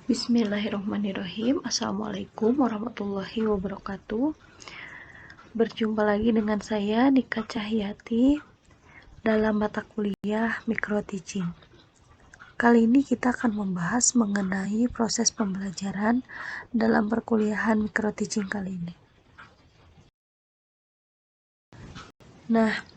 Bismillahirrahmanirrahim. Assalamualaikum warahmatullahi wabarakatuh. Berjumpa lagi dengan saya Nika Cahyati dalam mata kuliah Micro Teaching. Kali ini kita akan membahas mengenai proses pembelajaran dalam perkuliahan Micro Teaching kali ini. Nah,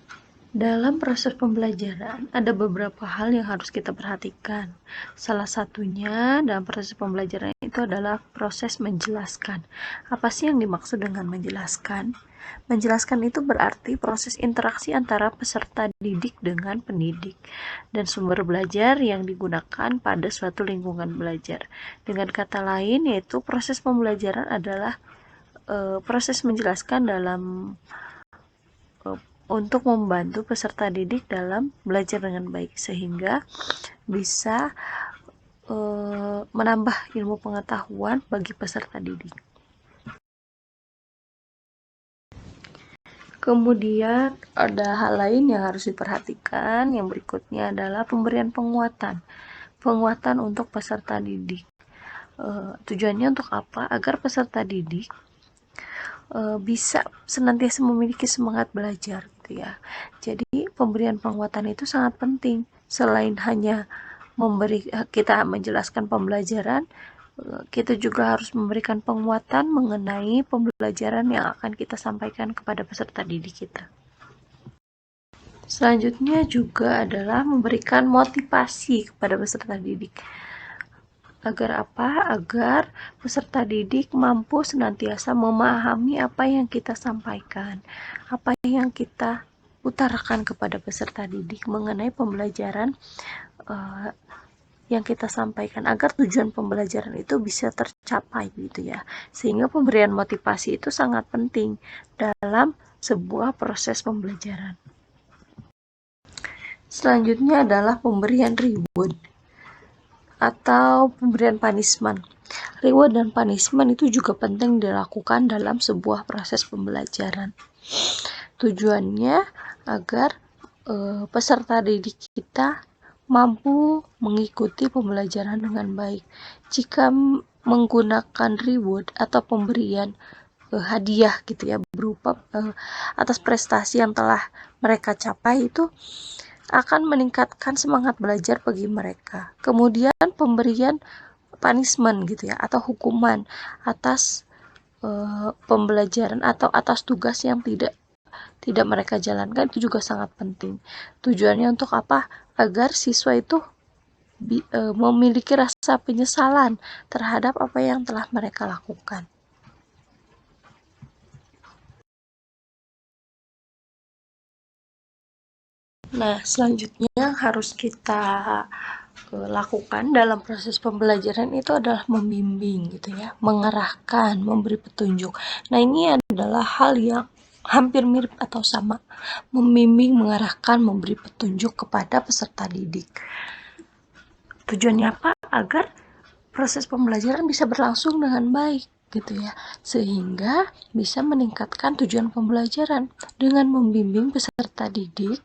dalam proses pembelajaran ada beberapa hal yang harus kita perhatikan. Salah satunya dalam proses pembelajaran itu adalah proses menjelaskan. Apa sih yang dimaksud dengan menjelaskan? Menjelaskan itu berarti proses interaksi antara peserta didik dengan pendidik dan sumber belajar yang digunakan pada suatu lingkungan belajar. Dengan kata lain, yaitu proses pembelajaran adalah proses menjelaskan dalam untuk membantu peserta didik dalam belajar dengan baik sehingga bisa menambah ilmu pengetahuan bagi peserta didik. Kemudian ada hal lain yang harus diperhatikan. Yang berikutnya adalah pemberian penguatan. Penguatan untuk peserta didik. Tujuannya untuk apa? Agar peserta didik bisa senantiasa memiliki semangat belajar gitu ya. Jadi pemberian penguatan itu sangat penting. Selain hanya kita menjelaskan pembelajaran, kita juga harus memberikan penguatan mengenai pembelajaran yang akan kita sampaikan kepada peserta didik kita. Selanjutnya juga adalah memberikan motivasi kepada peserta didik. Agar apa? Agar peserta didik mampu senantiasa memahami apa yang kita sampaikan, apa yang kita utarakan kepada peserta didik mengenai pembelajaran yang kita sampaikan, agar tujuan pembelajaran itu bisa tercapai gitu ya. Sehingga pemberian motivasi itu sangat penting dalam sebuah proses pembelajaran. Selanjutnya adalah pemberian reward atau pemberian punishment. Reward dan punishment itu juga penting dilakukan dalam sebuah proses pembelajaran. Tujuannya agar peserta didik kita mampu mengikuti pembelajaran dengan baik. Jika menggunakan reward atau pemberian hadiah gitu ya, berupa atas prestasi yang telah mereka capai, itu akan meningkatkan semangat belajar bagi mereka. Kemudian pemberian punishment gitu ya, atau hukuman atas pembelajaran atau atas tugas yang tidak mereka jalankan, itu juga sangat penting. Tujuannya untuk apa? Agar siswa itu memiliki rasa penyesalan terhadap apa yang telah mereka lakukan. Nah, selanjutnya yang harus kita lakukan dalam proses pembelajaran itu adalah membimbing gitu ya, mengarahkan, memberi petunjuk. Nah, ini adalah hal yang hampir mirip atau sama. Membimbing, mengarahkan, memberi petunjuk kepada peserta didik. Tujuannya apa? Agar proses pembelajaran bisa berlangsung dengan baik gitu ya, sehingga bisa meningkatkan tujuan pembelajaran dengan membimbing peserta didik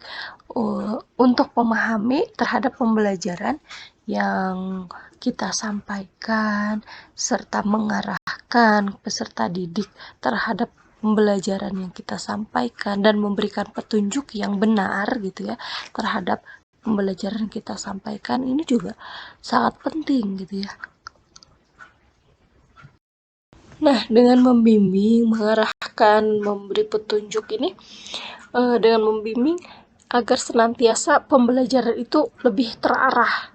untuk memahami terhadap pembelajaran yang kita sampaikan, serta mengarahkan peserta didik terhadap pembelajaran yang kita sampaikan dan memberikan petunjuk yang benar gitu ya terhadap pembelajaran kita sampaikan. Ini juga sangat penting gitu ya. Nah, dengan membimbing, mengarahkan, memberi petunjuk ini, dengan membimbing agar senantiasa pembelajaran itu lebih terarah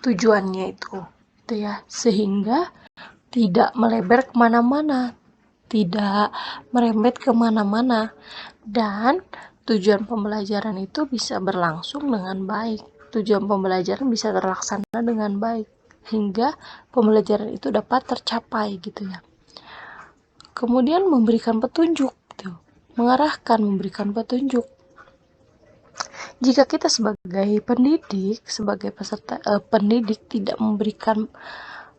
tujuannya itu ya, sehingga tidak melebar kemana-mana, tidak merembet kemana-mana, dan tujuan pembelajaran itu bisa berlangsung dengan baik, tujuan pembelajaran bisa terlaksana dengan baik, hingga pembelajaran itu dapat tercapai gitu ya. Kemudian memberikan petunjuk, mengarahkan, memberikan petunjuk. Jika kita sebagai pendidik, sebagai peserta pendidik tidak memberikan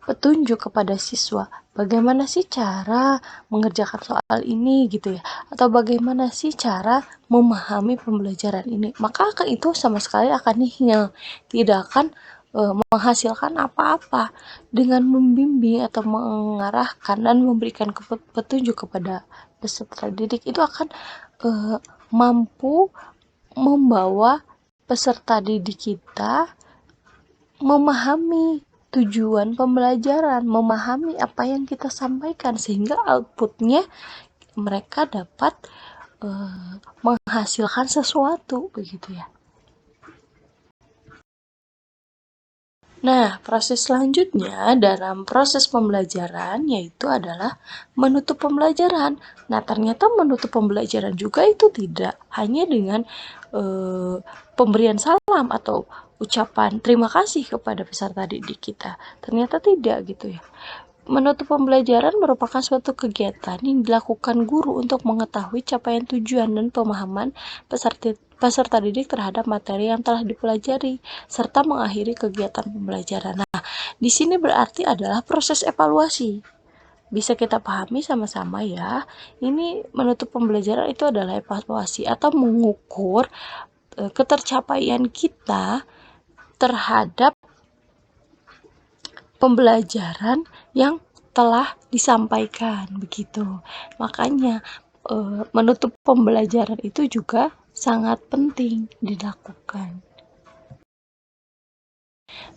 petunjuk kepada siswa, bagaimana sih cara mengerjakan soal ini gitu ya, atau bagaimana sih cara memahami pembelajaran ini, maka itu sama sekali akan nihil, tidak akan menghasilkan apa-apa dengan membimbing atau mengarahkan dan memberikan petunjuk kepada peserta didik, itu akan mampu membawa peserta didik kita memahami tujuan pembelajaran, memahami apa yang kita sampaikan, sehingga outputnya mereka dapat menghasilkan sesuatu, begitu ya. Nah, proses selanjutnya dalam proses pembelajaran yaitu adalah menutup pembelajaran. Nah, ternyata menutup pembelajaran juga itu tidak hanya dengan pemberian salam atau ucapan terima kasih kepada peserta didik kita. Ternyata tidak gitu ya. Menutup pembelajaran merupakan suatu kegiatan yang dilakukan guru untuk mengetahui capaian tujuan dan pemahaman peserta didik terhadap materi yang telah dipelajari, serta mengakhiri kegiatan pembelajaran. Nah, di sini berarti adalah proses evaluasi. Bisa kita pahami sama-sama ya. Ini menutup pembelajaran itu adalah evaluasi atau mengukur ketercapaian kita terhadap pembelajaran yang telah disampaikan, begitu. Makanya menutup pembelajaran itu juga sangat penting dilakukan.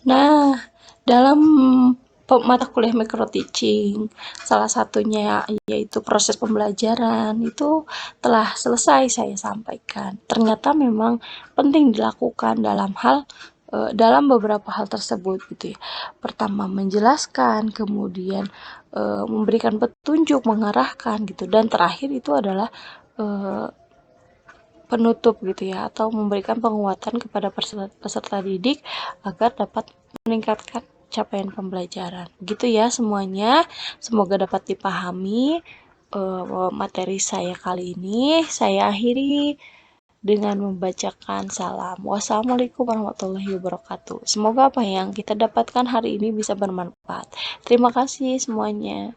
Nah, dalam mata kuliah micro teaching, salah satunya yaitu proses pembelajaran itu telah selesai saya sampaikan. Ternyata memang penting dilakukan dalam beberapa hal tersebut gitu ya. Pertama menjelaskan, kemudian memberikan petunjuk, mengarahkan gitu, dan terakhir itu adalah penutup gitu ya, atau memberikan penguatan kepada peserta didik agar dapat meningkatkan capaian pembelajaran. Gitu ya semuanya. Semoga dapat dipahami materi saya kali ini. Saya akhiri dengan membacakan salam. Wassalamualaikum warahmatullahi wabarakatuh. Semoga apa yang kita dapatkan hari ini bisa bermanfaat. Terima kasih semuanya.